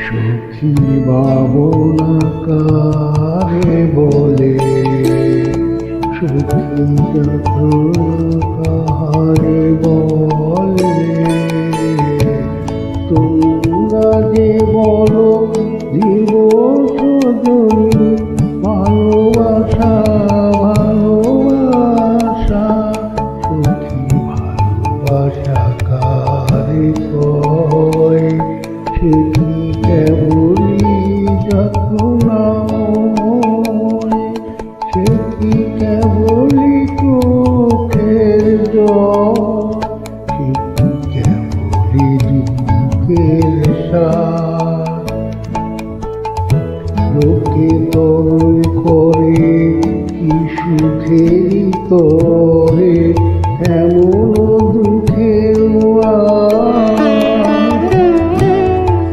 সখী ভাবনা কারে বলে, সখী কাহারে বলে। তোমরা যে বলো জীব সজনী, ভালোবাসা ভালোবাসা, সখী ভালোবাসা কারে কয়, সে কি কেবলই যত নাম